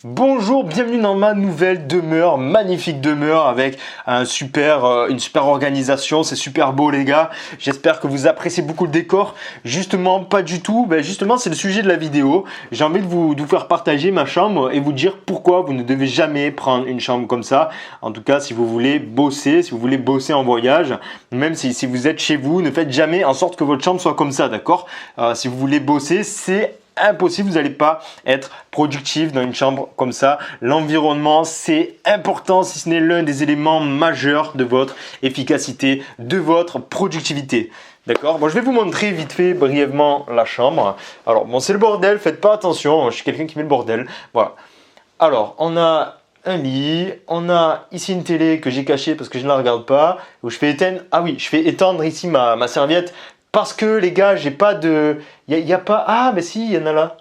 Bonjour, bienvenue dans ma nouvelle demeure, magnifique demeure avec une super organisation, c'est super beau les gars. J'espère que vous appréciez beaucoup le décor. Justement, pas du tout, justement c'est le sujet de la vidéo. J'ai envie de vous faire partager ma chambre et vous dire pourquoi vous ne devez jamais prendre une chambre comme ça. En tout cas, si vous voulez bosser, en voyage, même si vous êtes chez vous, ne faites jamais en sorte que votre chambre soit comme ça, d'accord? Si vous voulez bosser, c'est impossible, vous n'allez pas être productif dans une chambre comme ça. L'environnement, c'est important, si ce n'est l'un des éléments majeurs de votre efficacité, de votre productivité. D'accord? Bon, je vais vous montrer vite fait, brièvement, la chambre. Alors, bon, c'est le bordel, faites pas attention, je suis quelqu'un qui met le bordel. Voilà. Alors, on a un lit, on a ici une télé que j'ai cachée parce que je ne la regarde pas, où je fais éteindre, je fais étendre ici ma serviette. Parce que les gars, j'ai pas de... Il y a pas... Ah, mais si, il y en a là.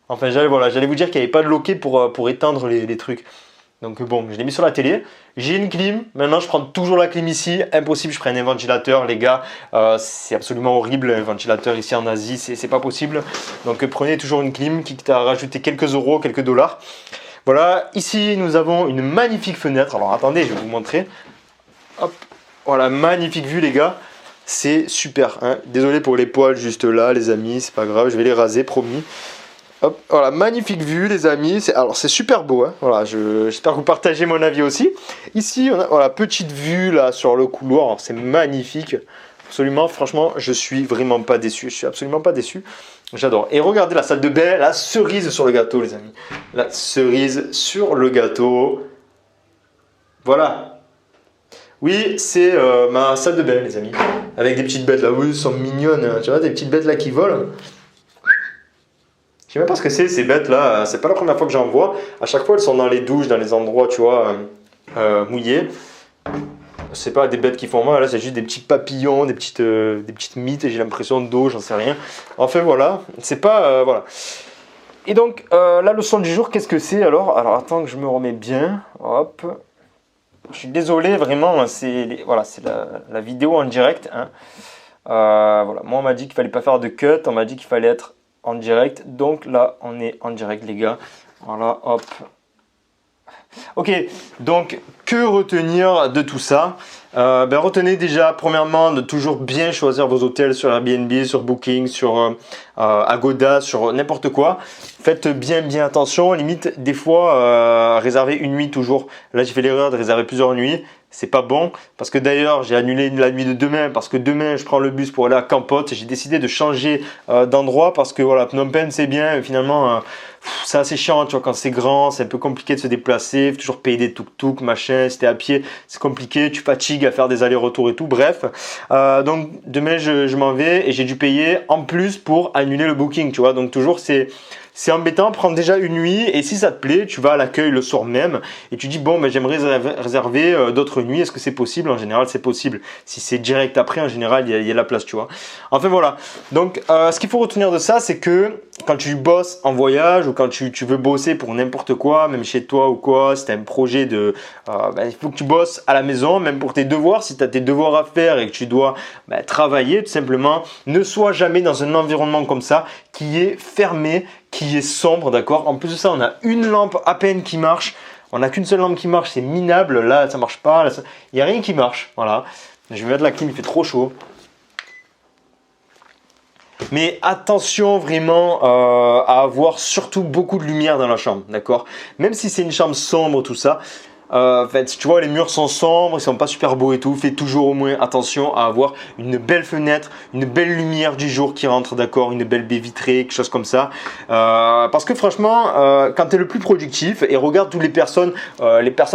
Enfin, j'allais vous dire qu'il n'y avait pas de loquet pour éteindre les trucs. Donc bon, je l'ai mis sur la télé. J'ai une clim. Maintenant, je prends toujours la clim ici. Impossible, je prenne un ventilateur, les gars. C'est absolument horrible, un ventilateur ici en Asie. C'est pas possible. Donc prenez toujours une clim, quitte à rajouter quelques euros, quelques dollars. Voilà, ici, nous avons une magnifique fenêtre. Alors attendez, je vais vous montrer. Hop, voilà, magnifique vue, les gars. C'est super, hein. Désolé pour les poils juste là, les amis, c'est pas grave, je vais les raser, promis. Hop, voilà, magnifique vue, les amis. Alors, c'est super beau, hein. Voilà, j'espère que vous partagez mon avis aussi. Ici, on a voilà, petite vue là sur le couloir, c'est magnifique. Absolument, franchement, je suis vraiment pas déçu. Je suis absolument pas déçu. J'adore. Et regardez la salle de bain, la cerise sur le gâteau, les amis. La cerise sur le gâteau. Voilà. Oui, c'est ma salle de bain, les amis. Avec des petites bêtes là, oui, elles sont mignonnes. Hein. Tu vois, des petites bêtes là qui volent. Je sais même pas ce que c'est, ces bêtes là. C'est pas la première fois que j'en vois. À chaque fois, elles sont dans les douches, dans les endroits, tu vois, mouillés. C'est pas des bêtes qui font mal, là, c'est juste des petits papillons, des petites mythes, j'ai l'impression d'eau, j'en sais rien. Enfin, voilà. C'est pas. Voilà. Et donc, la leçon du jour, qu'est-ce que c'est alors? Alors, attends que je me remets bien. Hop. Je suis désolé, vraiment, c'est la vidéo en direct. Hein. Voilà. Moi, on m'a dit qu'il fallait pas faire de cut, on m'a dit qu'il fallait être en direct. Donc là, on est en direct, les gars. Voilà, hop. Ok, donc que retenir de tout ça? Retenez déjà, premièrement, de toujours bien choisir vos hôtels sur Airbnb, sur Booking, sur Agoda, sur n'importe quoi. Faites bien attention, limite des fois réservez une nuit toujours. Là j'ai fait l'erreur de réserver plusieurs nuits, c'est pas bon parce que d'ailleurs j'ai annulé la nuit de demain parce que demain je prends le bus pour aller à Kampot. J'ai décidé de changer d'endroit parce que voilà, Phnom Penh c'est bien, mais finalement c'est assez chiant, tu vois, quand c'est grand, c'est un peu compliqué de se déplacer, faut toujours payer des tuk-tuk, machin, si t'es à pied, c'est compliqué, tu fatigues à faire des allers-retours et tout, bref. Donc demain je m'en vais et j'ai dû payer en plus pour annuler le booking, tu vois, donc toujours c'est embêtant, prendre déjà une nuit et si ça te plaît, tu vas à l'accueil le soir même et tu dis bon, j'aimerais réserver d'autres nuits, est-ce que c'est possible? En général, c'est possible. Si c'est direct après, en général, il y a la place, tu vois. Enfin voilà. Donc, ce qu'il faut retenir de ça, c'est que quand tu bosses en voyage ou quand tu veux bosser pour n'importe quoi, même chez toi ou quoi, si tu as un projet il faut que tu bosses à la maison, même pour tes devoirs, si tu as tes devoirs à faire et que tu dois travailler, tout simplement, ne sois jamais dans un environnement comme ça qui est fermé, qui est sombre, d'accord? En plus de ça, on a une lampe à peine qui marche. On n'a qu'une seule lampe qui marche, c'est minable. Là, ça marche pas. Il n'y a rien qui marche. Voilà. Je vais mettre la clim, il fait trop chaud. Mais attention vraiment à avoir surtout beaucoup de lumière dans la chambre, d'accord? Même si c'est une chambre sombre, tout ça. En fait, si tu vois, les murs sont sombres, ils sont pas super beaux et tout. Fais toujours au moins attention à avoir une belle fenêtre, une belle lumière du jour qui rentre, d'accord, une belle baie vitrée, quelque chose comme ça. Parce que franchement, quand tu es le plus productif et regarde toutes les personnes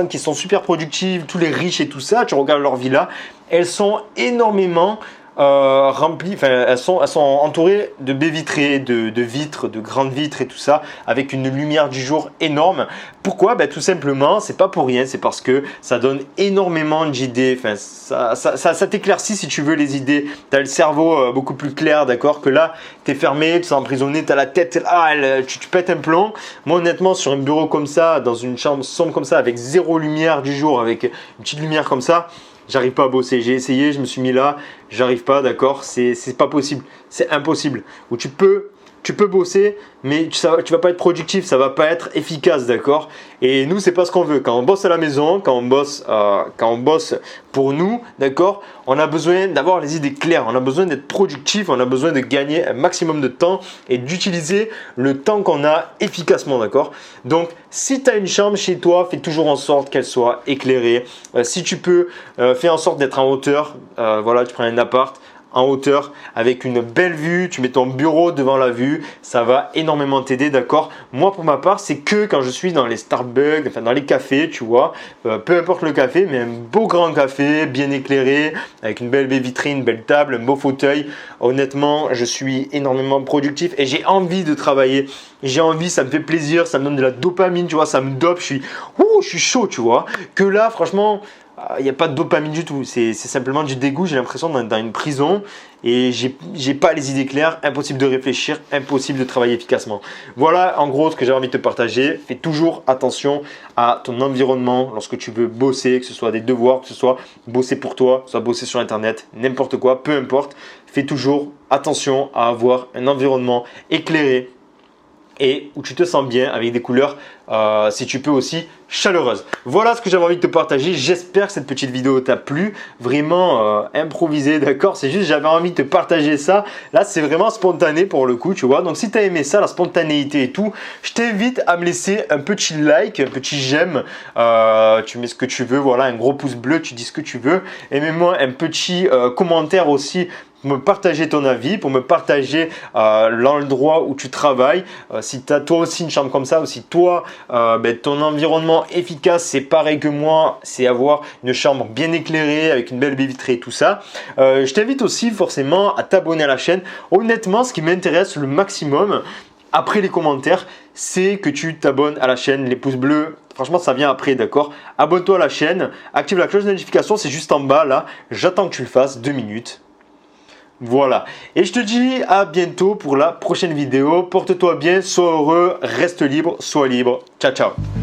qui sont super productives, tous les riches et tout ça, tu regardes leur villa, elles sont énormément remplies, elles sont entourées de baies vitrées, de vitres, de grandes vitres et tout ça, avec une lumière du jour énorme. Pourquoi? Tout simplement, c'est pas pour rien, c'est parce que ça donne énormément d'idées. Enfin, ça t'éclaircit si tu veux les idées. Tu as le cerveau beaucoup plus clair, d'accord? Que là, tu es fermé, tu es emprisonné, tu as la tête, tu pètes un plomb. Moi, honnêtement, sur un bureau comme ça, dans une chambre sombre comme ça, avec zéro lumière du jour, avec une petite lumière comme ça, j'arrive pas à bosser. J'ai essayé, je me suis mis là, j'arrive pas, d'accord? C'est pas possible, c'est impossible. Où tu peux tu peux bosser, mais tu vas pas être productif, ça va pas être efficace, d'accord? Et nous, c'est pas ce qu'on veut. Quand on bosse à la maison, quand on bosse pour nous, d'accord, on a besoin d'avoir les idées claires, on a besoin d'être productif, on a besoin de gagner un maximum de temps et d'utiliser le temps qu'on a efficacement, d'accord? Donc, si tu as une chambre chez toi, fais toujours en sorte qu'elle soit éclairée. Si tu peux, fais en sorte d'être en hauteur. Voilà, tu prends un appart en hauteur avec une belle vue, tu mets ton bureau devant la vue, ça va énormément t'aider, d'accord? Moi pour ma part, c'est que quand je suis dans les Starbucks, enfin dans les cafés, tu vois, peu importe le café, mais un beau grand café, bien éclairé, avec une belle baie vitrine, une belle table, un beau fauteuil. Honnêtement, je suis énormément productif et j'ai envie de travailler. J'ai envie, ça me fait plaisir, ça me donne de la dopamine, tu vois, ça me dope, je suis chaud, tu vois. Que là, franchement, il n'y a pas de dopamine du tout, c'est simplement du dégoût. J'ai l'impression d'être dans une prison et j'ai pas les idées claires, impossible de réfléchir, impossible de travailler efficacement. Voilà en gros ce que j'ai envie de te partager. Fais toujours attention à ton environnement lorsque tu veux bosser, que ce soit des devoirs, que ce soit bosser pour toi, que ce soit bosser sur internet, n'importe quoi, peu importe. Fais toujours attention à avoir un environnement éclairé et où tu te sens bien avec des couleurs, si tu peux aussi, chaleureuses. Voilà ce que j'avais envie de te partager. J'espère que cette petite vidéo t'a plu. Vraiment improvisé, d'accord? C'est juste j'avais envie de te partager ça. Là, c'est vraiment spontané pour le coup, tu vois. Donc, si tu as aimé ça, la spontanéité et tout, je t'invite à me laisser un petit like, un petit j'aime. Tu mets ce que tu veux, voilà, un gros pouce bleu, tu dis ce que tu veux. Et mets-moi un petit commentaire aussi pour me partager ton avis, pour me partager l'endroit où tu travailles. Si tu as toi aussi une chambre comme ça, ou si toi, ton environnement efficace, c'est pareil que moi, c'est avoir une chambre bien éclairée, avec une belle baie vitrée et tout ça. Je t'invite aussi forcément à t'abonner à la chaîne. Honnêtement, ce qui m'intéresse le maximum, après les commentaires, c'est que tu t'abonnes à la chaîne, les pouces bleus. Franchement, ça vient après, d'accord? Abonne-toi à la chaîne, active la cloche de notification, c'est juste en bas là. J'attends que tu le fasses, 2 minutes. Voilà, et je te dis à bientôt pour la prochaine vidéo. Porte-toi bien, sois heureux, reste libre, sois libre. Ciao, ciao.